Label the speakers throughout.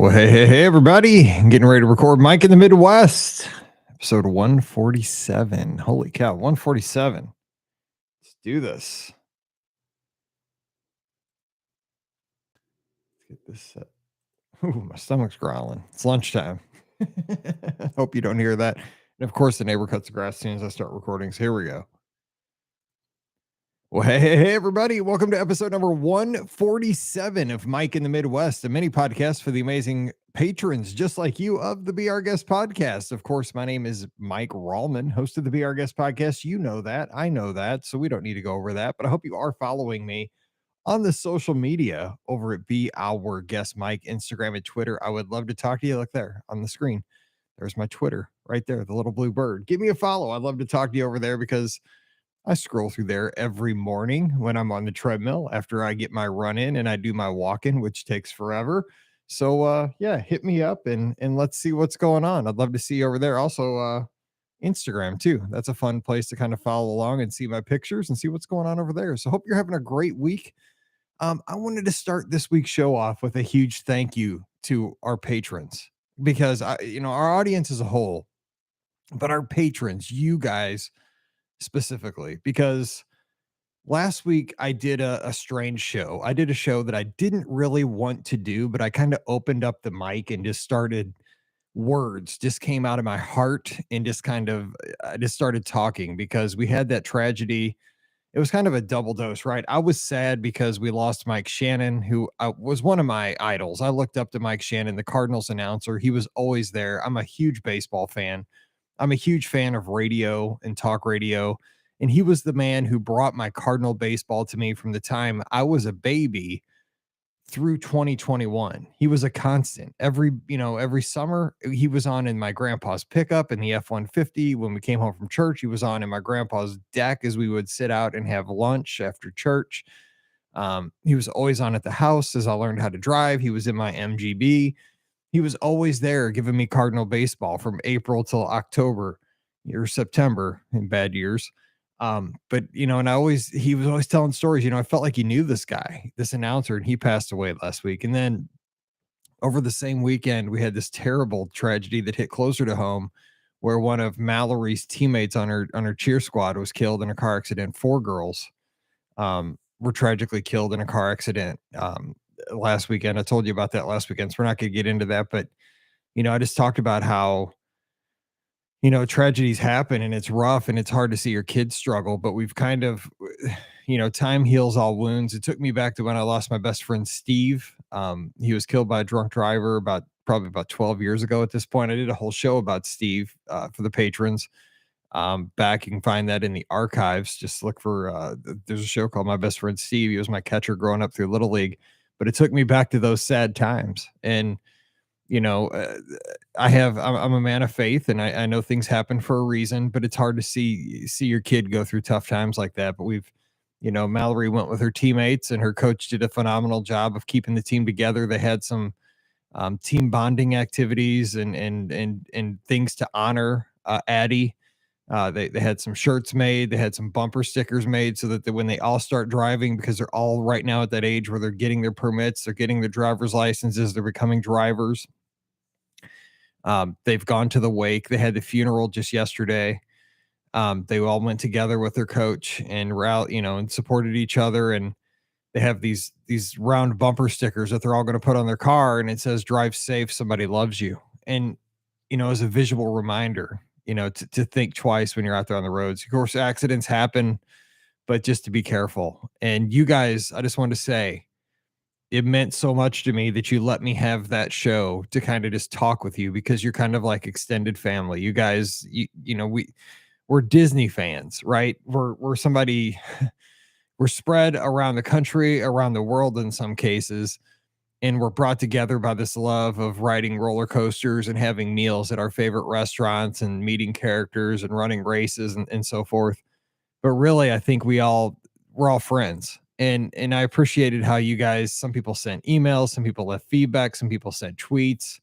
Speaker 1: Well, hey, everybody. Getting ready to record Mike in the Midwest, episode 147. Holy cow, 147. Let's do this. Let's get this set. Ooh, my stomach's growling. It's lunchtime. Hope you don't hear that. And of course, the neighbor cuts the grass as soon as I start recording. So here we go. Well, hey, everybody. Welcome to episode number 147 of Mike in the Midwest, a mini podcast for the amazing patrons just like you of the Be Our Guest podcast. Of course, my name is Mike Rallman, host of the Be Our Guest podcast. You know that. I know that. So we don't need to go over that. But I hope you are following me on the social media over at Be Our Guest Mike, Instagram and Twitter. I would love to talk to you. Look there on the screen. There's my Twitter right there, the little blue bird. Give me a follow. I'd love to talk to you over there because I scroll through there every morning when I'm on the treadmill after I get my run in and I do my walk in, which takes forever. So yeah, hit me up and let's see what's going on. I'd love to see you over there. Also, Instagram too. That's a fun place to kind of follow along and see my pictures and see what's going on over there. So hope you're having a great week. I wanted to start this week's show off with a huge thank you to our patrons because our audience as a whole, but our patrons, you guys specifically, because last week I did a strange show. I did a show that I didn't really want to do, but I kind of opened up the mic and just started words just came out of my heart and I just started talking because we had that tragedy. It was kind of a double dose, right? I was sad because we lost Mike Shannon, who was one of my idols. I looked up to Mike Shannon, the Cardinals announcer. He was always there. I'm a huge baseball fan. I'm a huge fan of radio and talk radio. And he was the man who brought my Cardinal baseball to me from the time I was a baby through 2021. He was a constant. Every summer he was on in my grandpa's pickup in the F-150. When we came home from church, he was on in my grandpa's deck as we would sit out and have lunch after church. He was always on at the house as I learned how to drive. He was in my MGB. He was always there giving me Cardinal baseball from April till October or September in bad years. But and he was always telling stories. I felt like he knew this guy, this announcer, and he passed away last week. And then over the same weekend, we had this terrible tragedy that hit closer to home where one of Mallory's teammates on her cheer squad was killed in a car accident. 4 girls were tragically killed in a car accident last weekend. I told you about that last weekend, so we're not going to get into that. But, I just talked about how, tragedies happen and it's rough and it's hard to see your kids struggle, but we've kind of, time heals all wounds. It took me back to when I lost my best friend, Steve. He was killed by a drunk driver probably about 12 years ago at this point. I did a whole show about Steve for the patrons. Back, you can find that in the archives. Just look for, there's a show called My Best Friend Steve. He was my catcher growing up through Little League, but it took me back to those sad times. And, I'm a man of faith and I know things happen for a reason, but it's hard to see your kid go through tough times like that. But Mallory went with her teammates and her coach did a phenomenal job of keeping the team together. They had some team bonding activities and things to honor Addie. They had some shirts made. They had some bumper stickers made so that when they all start driving, because they're all right now at that age where they're getting their permits, they're getting their driver's licenses, they're becoming drivers. They've gone to the wake. They had the funeral just yesterday. They all went together with their coach and and supported each other. And they have these round bumper stickers that they're all going to put on their car. And it says, "Drive safe. Somebody loves you." And, as a visual reminder, to think twice when you're out there on the roads. Of course, accidents happen, but just to be careful. And you guys, I just wanted to say, it meant so much to me that you let me have that show to kind of just talk with you because you're kind of like extended family. You guys, we're Disney fans, right? We're somebody, we're spread around the country, around the world in some cases. And we're brought together by this love of riding roller coasters and having meals at our favorite restaurants and meeting characters and running races and so forth. But really, I think we're all friends. And I appreciated how you guys, some people sent emails, some people left feedback, some people sent tweets.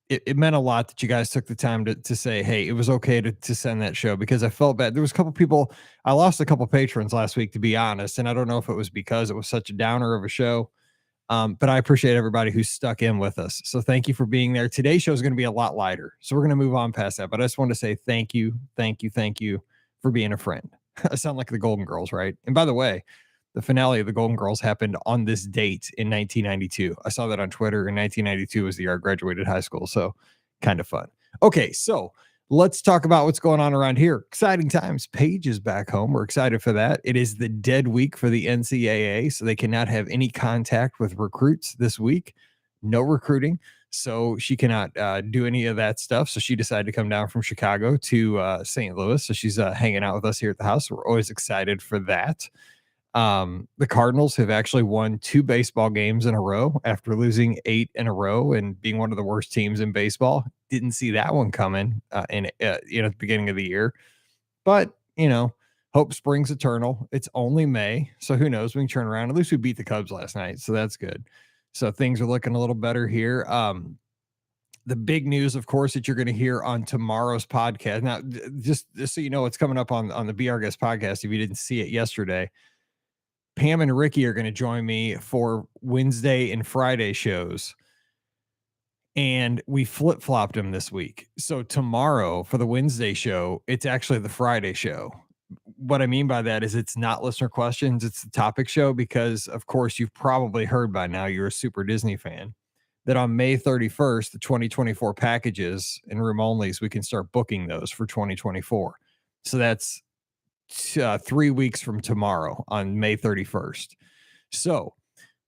Speaker 1: It meant a lot that you guys took the time to say, hey, it was okay to send that show because I felt bad. There was a couple people, I lost a couple patrons last week, to be honest. And I don't know if it was because it was such a downer of a show. But I appreciate everybody who's stuck in with us. So thank you for being there. Today's show is going to be a lot lighter. So we're going to move on past that. But I just want to say thank you, thank you, thank you for being a friend. I sound like the Golden Girls, right? And by the way, the finale of the Golden Girls happened on this date in 1992. I saw that on Twitter. In 1992 was the year I graduated high school. So kind of fun. Okay, so let's talk about what's going on around here. Exciting times. Paige is back home. We're excited for that. It is the dead week for the NCAA, so they cannot have any contact with recruits this week. No recruiting. So she cannot do any of that stuff. So she decided to come down from Chicago to St. Louis. So she's hanging out with us here at the house. We're always excited for that. The Cardinals have actually won 2 baseball games in a row after losing 8 in a row and being one of the worst teams in baseball. Didn't see that one coming at the beginning of the year, but hope springs eternal. It's only May, so who knows? We can turn around. At least we beat the Cubs last night, so that's good. So things are looking a little better here. The big news, of course, that you're going to hear on tomorrow's podcast. Now, just so you know, what's coming up on the Be Our Guest podcast. If you didn't see it yesterday, Pam and Ricky are going to join me for Wednesday and Friday shows. And we flip-flopped them this week. So tomorrow for the Wednesday show, it's actually the Friday show. What I mean by that is it's not listener questions, it's the topic show, because of course you've probably heard by now, you're a super Disney fan, that on May 31st, the 2024 packages and room onlys, we can start booking those for 2024. So that's 3 weeks from tomorrow on May 31st. So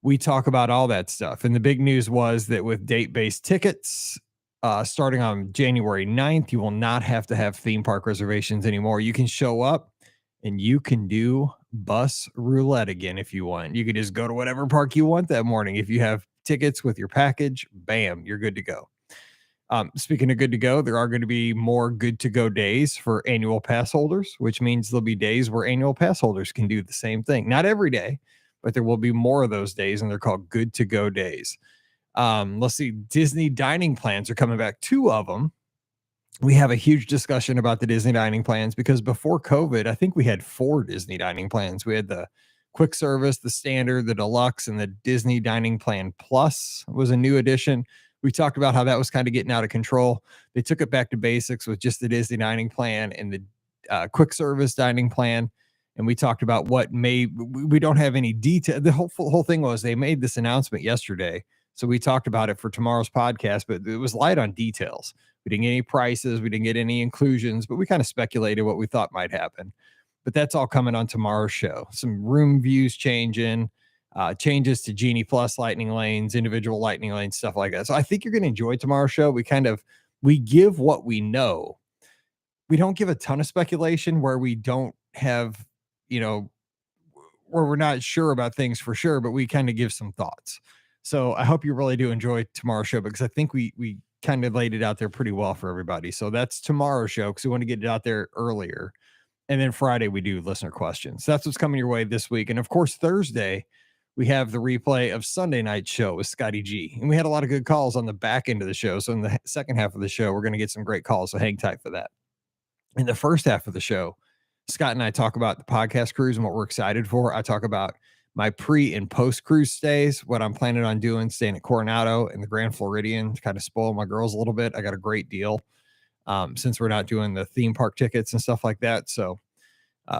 Speaker 1: we talk about all that stuff. And the big news was that with date-based tickets, starting on January 9th, you will not have to have theme park reservations anymore. You can show up and you can do bus roulette again if you want. You can just go to whatever park you want that morning. If you have tickets with your package, bam, you're good to go. Speaking of good to go, there are going to be more good to go days for annual pass holders, which means there'll be days where annual pass holders can do the same thing. Not every day, but there will be more of those days, and they're called good to go days. Let's see. Disney dining plans are coming back. 2 of them. We have a huge discussion about the Disney dining plans because before COVID, I think we had 4 Disney dining plans. We had the quick service, the standard, the deluxe, and the Disney dining plan plus was a new addition. We talked about how that was kind of getting out of control. They took it back to basics with just the Disney dining plan and the quick service dining plan. And we talked about we don't have any detail. The whole thing was they made this announcement yesterday. So we talked about it for tomorrow's podcast, but it was light on details. We didn't get any prices. We didn't get any inclusions, but we kind of speculated what we thought might happen. But that's all coming on tomorrow's show. Some room views changing, changes to Genie Plus lightning lanes, individual lightning lanes, stuff like that. So I think you're going to enjoy tomorrow's show. We give what we know. We don't give a ton of speculation where we don't have, where we're not sure about things for sure, but we kind of give some thoughts. So I hope you really do enjoy tomorrow's show because I think we kind of laid it out there pretty well for everybody. So that's tomorrow's show because we want to get it out there earlier. And then Friday we do listener questions. That's what's coming your way this week. And of course, Thursday, we have the replay of Sunday night show with Scotty G. And we had a lot of good calls on the back end of the show. So in the second half of the show, we're going to get some great calls. So hang tight for that. In the first half of the show, Scott and I talk about the podcast cruise and what we're excited for. I talk about my pre and post cruise stays, what I'm planning on doing, staying at Coronado and the Grand Floridian to kind of spoil my girls a little bit. I got a great deal since we're not doing the theme park tickets and stuff like that. So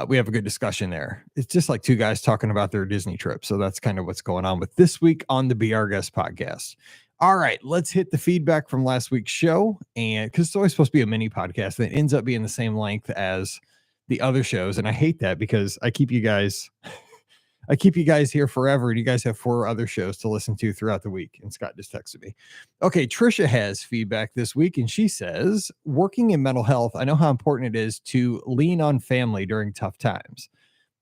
Speaker 1: we have a good discussion there. It's just like 2 guys talking about their Disney trip. So that's kind of what's going on with this week on the Be Our Guest podcast. All right, let's hit the feedback from last week's show. And because it's always supposed to be a mini podcast that ends up being the same length as the other shows. And I hate that because I keep you guys here forever. And you guys have 4 other shows to listen to throughout the week. And Scott just texted me. Okay, Trisha has feedback this week. And she says, working in mental health, I know how important it is to lean on family during tough times.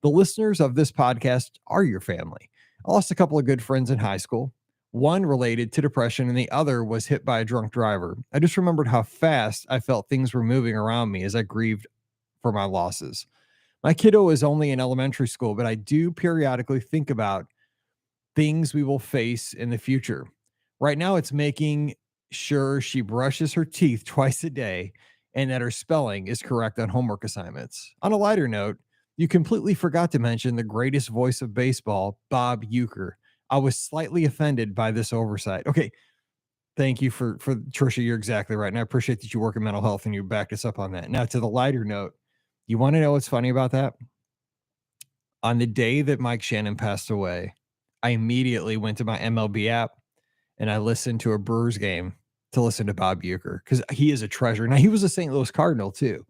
Speaker 1: The listeners of this podcast are your family. I lost a couple of good friends in high school. One related to depression and the other was hit by a drunk driver. I just remembered how fast I felt things were moving around me as I grieved for my losses. My kiddo is only in elementary school, but I do periodically think about things we will face in the future. Right now, it's making sure she brushes her teeth twice a day and that her spelling is correct on homework assignments. On a lighter note, you completely forgot to mention the greatest voice of baseball, Bob Uecker. I was slightly offended by this oversight. Okay, thank you for Trisha. You're exactly right, and I appreciate that you work in mental health and you backed us up on that. Now, to the lighter note, you want to know what's funny about that? On the day that Mike Shannon passed away, I immediately went to my MLB app and I listened to a Brewers game to listen to Bob Uecker because he is a treasure. Now he was a St. Louis Cardinal too,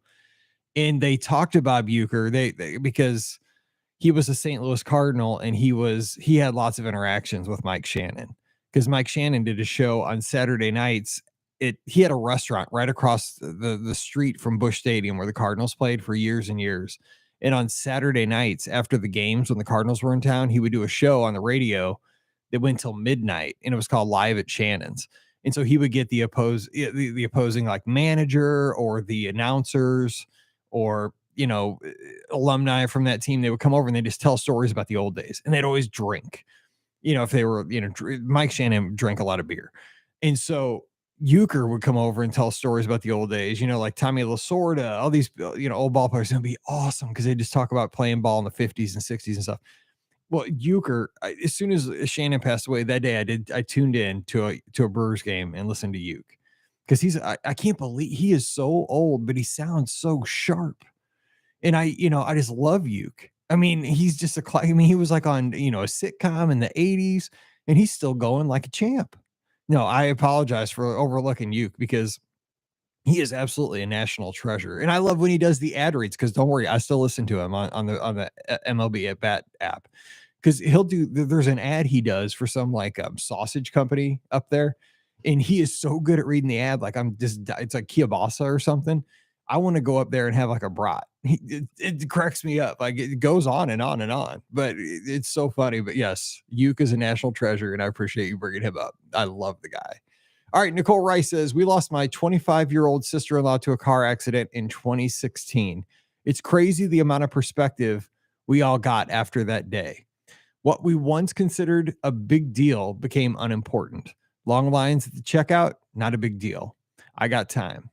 Speaker 1: and they talked to Bob Uecker because he was a St. Louis Cardinal and he had lots of interactions with Mike Shannon because Mike Shannon did a show on Saturday nights. He had a restaurant right across the street from Busch Stadium where the Cardinals played for years and years. And on Saturday nights after the games when the Cardinals were in town, he would do a show on the radio that went till midnight, and it was called Live at Shannon's. And so he would get the opposing like manager or the announcers or alumni from that team. They would come over and they just tell stories about the old days, and they'd always drink. If they were, Mike Shannon drank a lot of beer, and so Euchre would come over and tell stories about the old days, like Tommy Lasorda, all these, old ball players. It'd be awesome because they just talk about playing ball in the 50s and 60s and stuff. Well, Euchre, as soon as Shannon passed away that day, I tuned in to a Brewers game and listened to Euchre because I can't believe he is so old, but he sounds so sharp. And I just love Euchre. I mean, he's just he was like on, a sitcom in the 80s and he's still going like a champ. No, I apologize for overlooking Euchre because he is absolutely a national treasure. And I love when he does the ad reads because don't worry, I still listen to him on the MLB at Bat app because there's an ad he does for some like sausage company up there. And he is so good at reading the ad. Like it's like Kielbasa or something. I want to go up there and have like a brat. It cracks me up. Like it goes on and on and on, but it's so funny. But yes, Euchre is a national treasure, and I appreciate you bringing him up. I love the guy. All right, Nicole Rice says, we lost my 25-year-old sister-in-law to a car accident in 2016. It's crazy the amount of perspective we all got after that day. What we once considered a big deal became unimportant. Long lines at the checkout, not a big deal. I got time.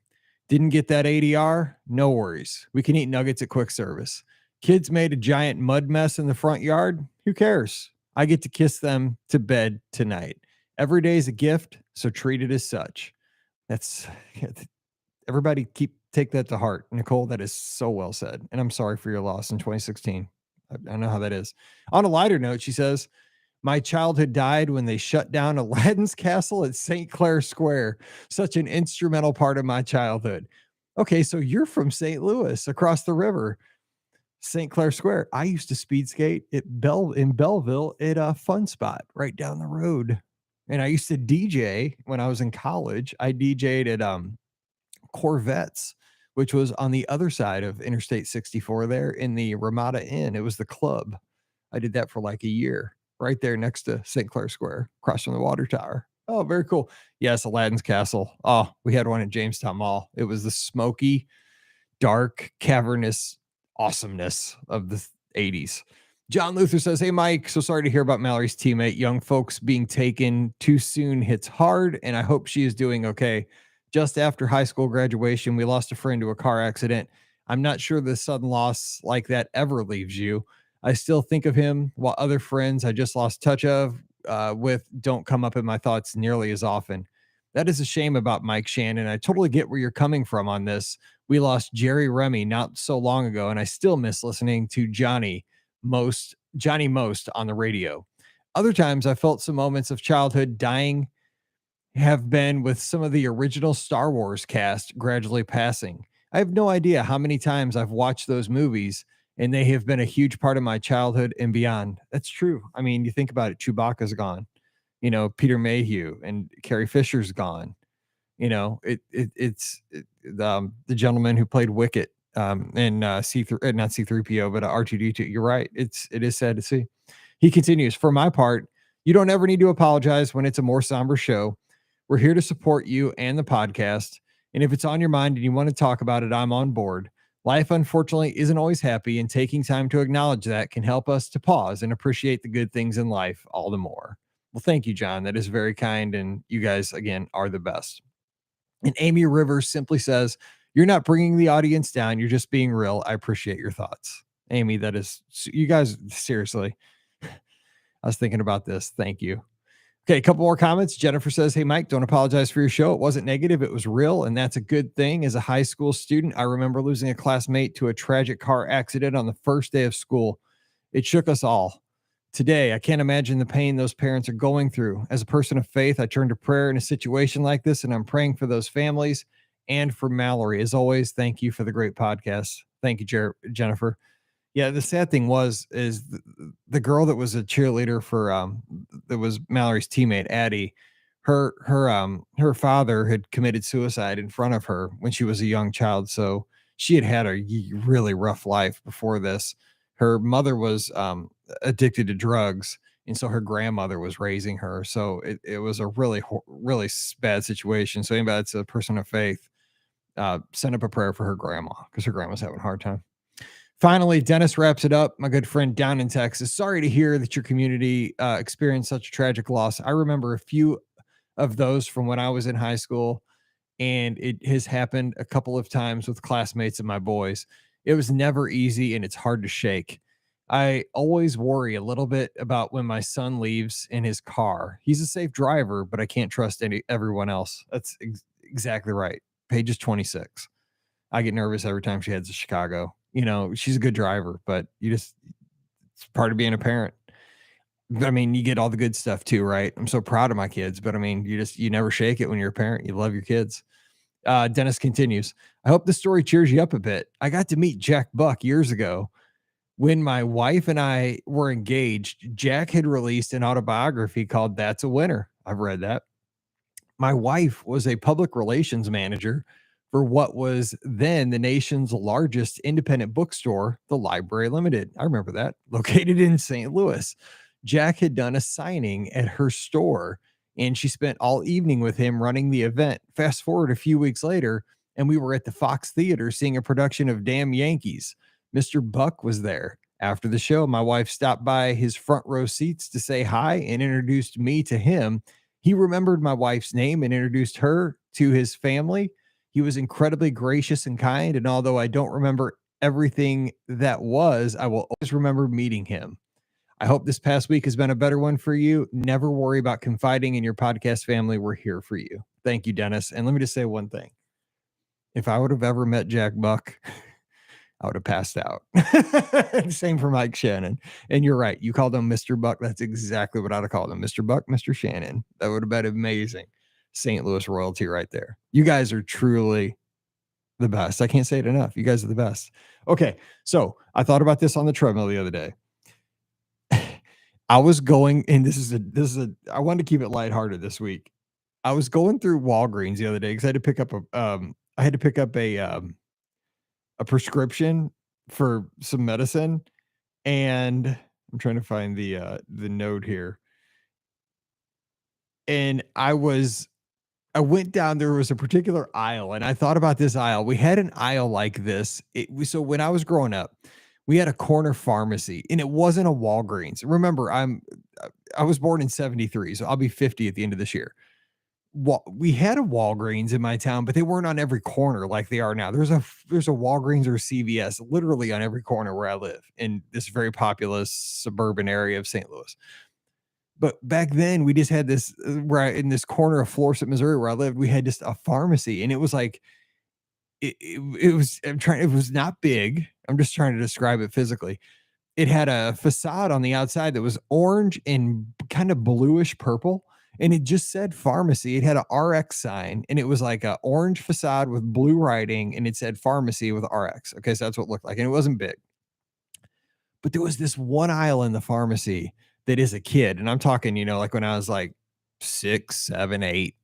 Speaker 1: Didn't get that ADR? No worries. We can eat nuggets at quick service. Kids made a giant mud mess in the front yard? Who cares? I get to kiss them to bed tonight. Every day is a gift, so treat it as such. That's everybody take that to heart. Nicole, that is so well said. And I'm sorry for your loss in 2016. I know how that is. On a lighter note, she says, my childhood died when they shut down Aladdin's Castle at St. Clair Square. Such an instrumental part of my childhood. Okay, so you're from St. Louis, across the river. St. Clair Square. I used to speed skate in Belleville at a Fun Spot right down the road. And I used to DJ when I was in college. I DJ'd at Corvettes, which was on the other side of Interstate 64 there in the Ramada Inn. It was the club. I did that for like a year right there next to St. Clair Square, across from the water tower. Oh, very cool. Yes, Aladdin's Castle. Oh, we had one at Jamestown Mall. It was the smoky, dark, cavernous awesomeness of the 80s. John Luther says, hey, Mike, so sorry to hear about Mallory's teammate. Young folks being taken too soon hits hard, and I hope she is doing okay. Just after high school graduation, we lost a friend to a car accident. I'm not sure the sudden loss like that ever leaves you. I still think of him, while other friends I just lost touch of with don't come up in my thoughts nearly as often. That is a shame about Mike Shannon. I totally get where you're coming from on this. We lost Jerry Remy not so long ago, and I still miss listening to Johnny Most on the radio. Other times I felt some moments of childhood dying have been with some of the original Star Wars cast gradually passing. I have no idea how many times I've watched those movies, and they have been a huge part of my childhood and beyond. That's true. I mean, you think about it, Chewbacca's gone. Peter Mayhew and Carrie Fisher's gone. The gentleman who played Wicket and C3, not C3PO, but R2D2. You're right. It is sad to see. He continues, for my part, you don't ever need to apologize when it's a more somber show. We're here to support you and the podcast. And if it's on your mind and you want to talk about it, I'm on board. Life, unfortunately, isn't always happy, and taking time to acknowledge that can help us to pause and appreciate the good things in life all the more. Well, thank you, John. That is very kind. And you guys, again, are the best. And Amy Rivers simply says, you're not bringing the audience down. You're just being real. I appreciate your thoughts. Amy, that is, you guys, seriously. I was thinking about this. Thank you. Okay, a couple more comments. Jennifer says, "Hey, Mike, don't apologize for your show. It wasn't negative, it was real, and that's a good thing. As a high school student, I remember losing a classmate to a tragic car accident on the first day of school. It shook us all. Today, I can't imagine the pain those parents are going through. As a person of faith, I turn to prayer in a situation like this, and I'm praying for those families and for Mallory. As always, thank you for the great podcast." Thank you, Jennifer. Yeah, the sad thing is the girl that was a cheerleader for that was Mallory's teammate, Addie. Her father had committed suicide in front of her when she was a young child. So she had a really rough life before this. Her mother was addicted to drugs, and so her grandmother was raising her. So it was a really bad situation. So anybody that's a person of faith, send up a prayer for her grandma, because her grandma's having a hard time. Finally, Dennis wraps it up. My good friend down in Texas. Sorry to hear that your community experienced such a tragic loss. I remember a few of those from when I was in high school, and it has happened a couple of times with classmates of my boys. It was never easy, and it's hard to shake. I always worry a little bit about when my son leaves in his car. He's a safe driver, but I can't trust everyone else. That's exactly right. Page is 26. I get nervous every time she heads to Chicago. She's a good driver, but it's part of being a parent. I mean, you get all the good stuff too, right? I'm so proud of my kids, but I mean, you never shake it when you're a parent. You love your kids. Dennis continues, "I hope the story cheers you up a bit. I got to meet Jack Buck years ago. When my wife and I were engaged, Jack had released an autobiography called That's a Winner. I've read that. My wife was a public relations manager for what was then the nation's largest independent bookstore, the Library Limited. I remember that, located in St. Louis. Jack had done a signing at her store, and she spent all evening with him running the event. Fast forward a few weeks later, and we were at the Fox Theater seeing a production of Damn Yankees. Mr. Buck was there. After the show, my wife stopped by his front row seats to say hi and introduced me to him. He remembered my wife's name and introduced her to his family. He was incredibly gracious and kind. And although I don't remember everything that was, I will always remember meeting him. I hope this past week has been a better one for you. Never worry about confiding in your podcast family. We're here for you." Thank you, Dennis. And let me just say one thing. If I would have ever met Jack Buck, I would have passed out. Same for Mike Shannon. And you're right. You called him Mr. Buck. That's exactly what I'd have called him. Mr. Buck, Mr. Shannon. That would have been amazing. St. Louis royalty right there. You guys are truly the best. I can't say it enough. You guys are the best. Okay. So I thought about this on the treadmill the other day. I was going, and I wanted to keep it lighthearted this week. I was going through Walgreens the other day because I had to pick up a prescription for some medicine, and I'm trying to find the note here. And I went down, there was a particular aisle, and I thought about this aisle. We had an aisle like this. So when I was growing up, we had a corner pharmacy, and it wasn't a Walgreens. Remember, I was born in 73, so I'll be 50 at the end of this year. We had a Walgreens in my town, but they weren't on every corner like they are now. There's a Walgreens or CVS literally on every corner where I live in this very populous suburban area of St. Louis. But back then, we just had this right in this corner of Florissant, Missouri, where I lived. We had just a pharmacy, and it was like it was not big. I'm just trying to describe it physically. It had a facade on the outside that was orange and kind of bluish purple, and it just said pharmacy. It had a RX sign, and it was like a orange facade with blue writing, and it said pharmacy with RX. Okay, so that's what it looked like, and it wasn't big. But there was this one aisle in the pharmacy that is a kid, and I'm talking, like when I was like 6, 7, 8,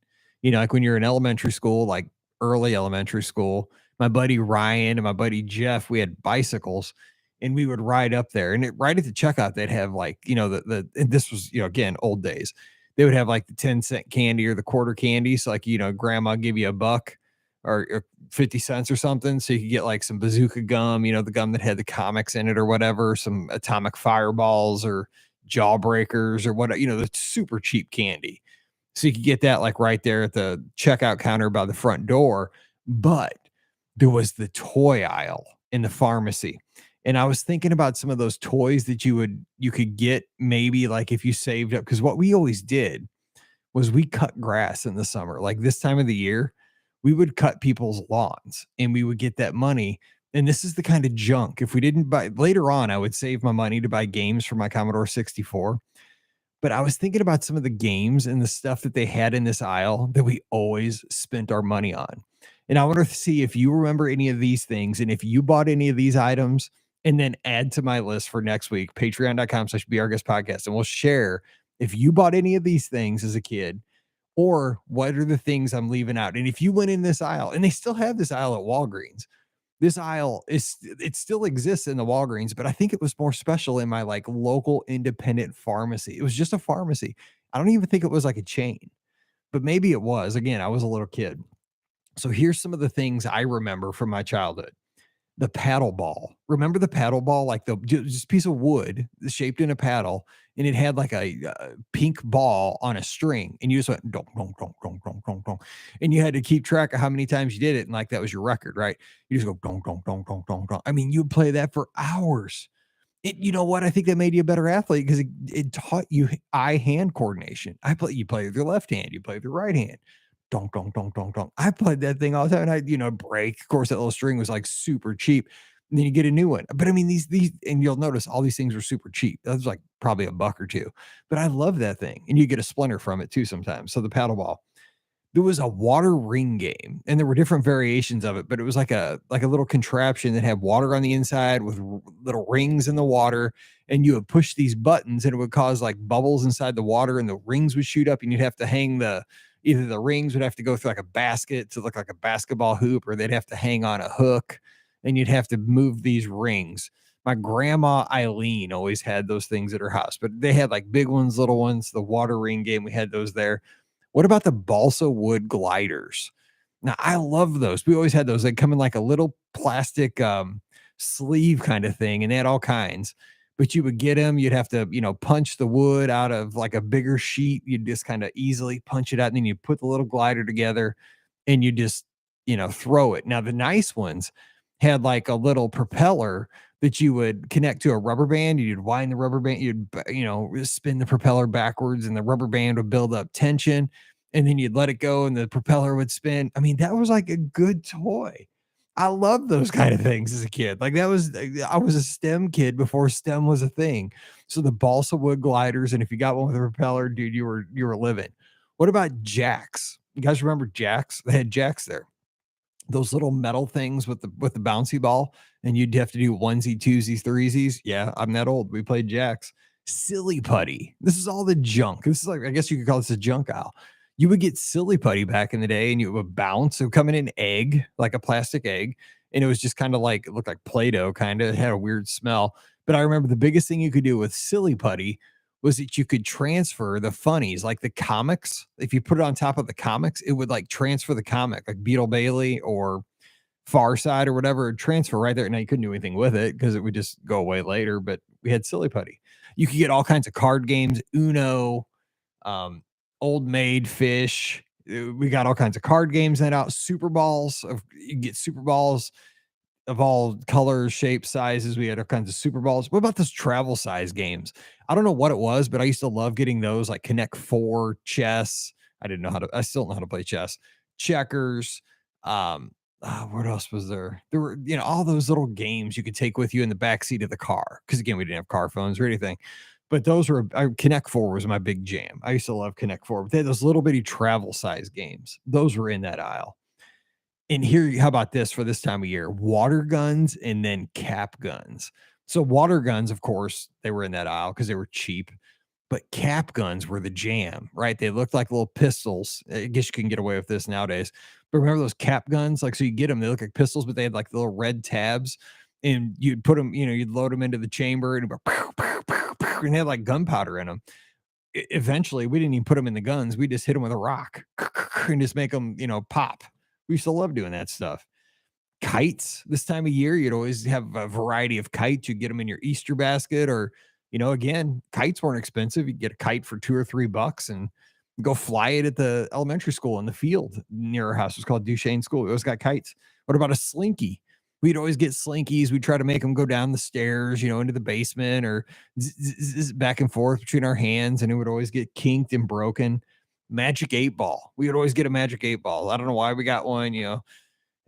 Speaker 1: like when you're in elementary school, like early elementary school. My buddy Ryan and my buddy Jeff, we had bicycles, and we would ride up there. And right at the checkout, they'd have like, and this was, again, old days. They would have like the 10-cent candy or the quarter candy. So like, grandma give you a buck or 50 cents or something. So you could get like some bazooka gum, the gum that had the comics in it or whatever, some atomic fireballs or jawbreakers or what, the super cheap candy. So you could get that like right there at the checkout counter by the front door. But there was the toy aisle in the pharmacy. And I was thinking about some of those toys that you could get maybe like if you saved up, because what we always did was we cut grass in the summer. Like this time of the year, we would cut people's lawns and we would get that money. And this is the kind of junk. If we didn't buy later on, I would save my money to buy games for my Commodore 64. But I was thinking about some of the games and the stuff that they had in this aisle that we always spent our money on. And I want to see if you remember any of these things and if you bought any of these items, and then add to my list for next week, patreon.com/BRGuest podcast. And we'll share if you bought any of these things as a kid, or what are the things I'm leaving out. And if you went in this aisle, and they still have this aisle at Walgreens, this aisle is it still exists in the Walgreens, but I think it was more special in my like local independent pharmacy. It was just a pharmacy. I don't even think it was like a chain, but maybe it was. Again, I was a little kid. So here's some of the things I remember from my childhood. The paddle ball. Remember the paddle ball? Like the just piece of wood shaped in a paddle, and it had like a pink ball on a string, and you just went dong, dong, dong, dong, dong, dong, dong, and you had to keep track of how many times you did it, and like that was your record, right? You just go dong, dong, dong, dong, dong, dong. I mean, you'd play that for hours. You know what? I think that made you a better athlete because it taught you eye hand coordination. You play with your left hand, you play with your right hand. Donk, donk, donk, donk, donk. I played that thing all the time. And break. Of course, that little string was like super cheap. And then you get a new one. But I mean, these, and you'll notice all these things were super cheap. That was like probably a buck or two. But I love that thing. And you get a splinter from it too sometimes. So the paddle ball. There was a water ring game, and there were different variations of it, but it was like a little contraption that had water on the inside with little rings in the water, and you would push these buttons, and it would cause like bubbles inside the water, and the rings would shoot up, and you'd have to hang either the rings would have to go through like a basket to look like a basketball hoop, or they'd have to hang on a hook, and you'd have to move these rings. My grandma Eileen always had those things at her house, but they had like big ones, little ones. The water ring game, we had those there. What about the balsa wood gliders? Now, I love those. We always had those. They come in like a little plastic sleeve kind of thing, and they had all kinds. But you would get them. You'd have to, punch the wood out of like a bigger sheet. You'd just kind of easily punch it out, and then you put the little glider together, and you just, throw it. Now, the nice ones had like a little propeller that you would connect to a rubber band. You'd wind the rubber band, spin the propeller backwards, and the rubber band would build up tension, and then you'd let it go and the propeller would spin. I mean, that was like a good toy. I love those kind of things as a kid. Like I was a STEM kid before STEM was a thing. So the balsa wood gliders, and if you got one with a propeller, dude, you were living. What about jacks? You guys remember jacks? They had jacks there, those little metal things with the bouncy ball, and you'd have to do onesie, twosies, threesies. Yeah, I'm that old. We played jacks. Silly putty. This is all the junk. This is like, I guess you could call this a junk aisle. You would get silly putty back in the day, and you would bounce. It would come in an egg, like a plastic egg, and it was just kind of like, it looked like Play-Doh, kind of. It had a weird smell. But I remember the biggest thing you could do with silly putty was that you could transfer the funnies, like the comics. If you put it on top of the comics, it would like transfer the comic, like Beetle Bailey or Far Side or whatever, it'd transfer right there. Now you couldn't do anything with it because it would just go away later, but we had silly putty. You could get all kinds of card games, Uno, um, Old Maid Fish. We got all kinds of card games that out. Super balls. You get super balls of all colors, shapes, sizes. We had all kinds of super balls. What about those travel size games? I don't know what it was, but I used to love getting those, like Connect Four, chess. I still don't know how to play chess, checkers. What else was there? There were, all those little games you could take with you in the back seat of the car. Cause again, we didn't have car phones or anything, but those were, Connect Four was my big jam. I used to love Connect Four, but they had those little bitty travel size games. Those were in that aisle. And here, how about this for this time of year? Water guns and then cap guns. So water guns, of course, they were in that aisle because they were cheap, but cap guns were the jam, right? They looked like little pistols. I guess you can get away with this nowadays. But remember those cap guns? Like, so you get them, they look like pistols, but they had like little red tabs, and you'd put them, you'd load them into the chamber, and, and they had like gunpowder in them. Eventually, we didn't even put them in the guns. We just hit them with a rock and just make them, pop. We used to love doing that stuff. Kites this time of year, you'd always have a variety of kites. You'd get them in your Easter basket, or, again, kites weren't expensive. You'd get a kite for $2 or $3 and go fly it at the elementary school in the field near our house. It was called Duchesne School. We always got kites. What about a slinky? We'd always get slinkies. We'd try to make them go down the stairs, into the basement or back and forth between our hands, and it would always get kinked and broken. Magic 8 ball. We would always get a magic 8 ball. I don't know why we got one. Am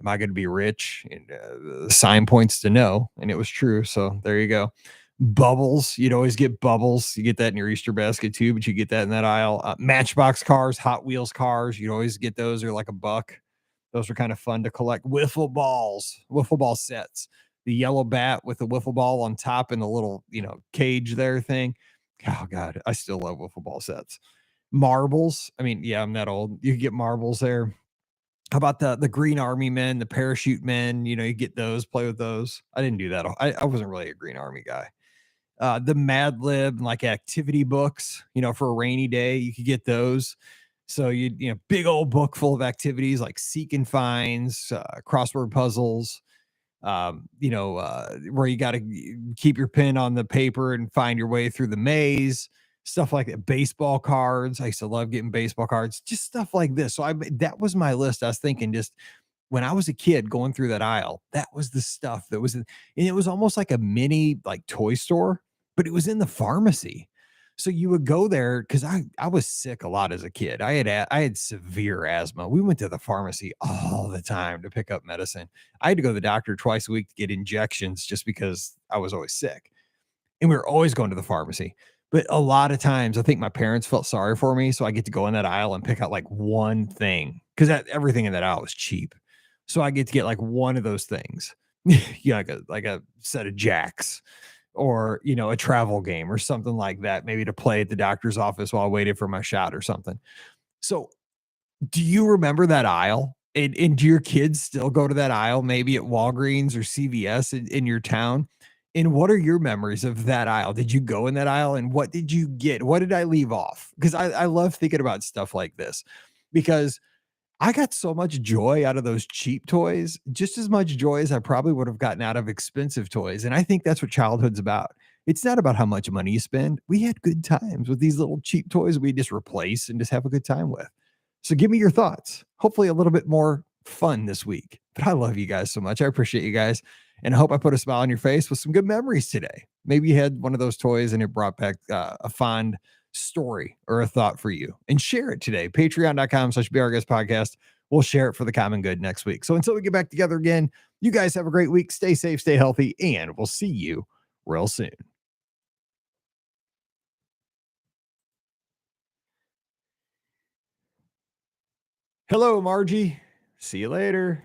Speaker 1: I going to be rich? And the sign points to no, and it was true. So there you go. Bubbles. You'd always get bubbles. You get that in your Easter basket too, but you get that in that aisle. Matchbox cars, Hot Wheels cars. You'd always get those. They're like $1. Those were kind of fun to collect. Wiffle ball sets. The yellow bat with the wiffle ball on top and the little, cage there thing. Oh God, I still love wiffle ball sets. Marbles. I mean, yeah, I'm that old. You get marbles there. How about the Green Army men, the parachute men? You get those, play with those. I didn't do that. I wasn't really a Green Army guy. The Mad Lib, like activity books, for a rainy day, you could get those. So big old book full of activities like seek and finds, crossword puzzles, where you got to keep your pen on the paper and find your way through the maze, stuff like that. Baseball cards. I used to love getting baseball cards, just stuff like this. So that was my list. I was thinking just when I was a kid going through that aisle, that was the stuff that was, and it was almost like a mini like toy store, but it was in the pharmacy. So you would go there because I was sick a lot as a kid. I had severe asthma. We went to the pharmacy all the time to pick up medicine. I had to go to the doctor twice a week to get injections just because I was always sick. And we were always going to the pharmacy. But a lot of times, I think my parents felt sorry for me, so I get to go in that aisle and pick out like one thing because everything in that aisle was cheap. So I get to get like one of those things, yeah, like a set of jacks or a travel game or something like that, maybe to play at the doctor's office while I waited for my shot or something. So, do you remember that aisle? And do your kids still go to that aisle, maybe at Walgreens or CVS in your town? And what are your memories of that aisle? Did you go in that aisle and what did you get? What did I leave off? Because I love thinking about stuff like this because I got so much joy out of those cheap toys, just as much joy as I probably would have gotten out of expensive toys. And I think that's what childhood's about. It's not about how much money you spend. We had good times with these little cheap toys we just replace and just have a good time with. So give me your thoughts. Hopefully a little bit more fun this week. But I love you guys so much. I appreciate you guys. And I hope I put a smile on your face with some good memories today. Maybe you had one of those toys and it brought back a fond story or a thought for you, and share it today. Patreon.com/BRGS podcast. We'll share it for the common good next week. So until we get back together again, you guys have a great week. Stay safe, stay healthy, and we'll see you real soon. Hello, Margie. See you later.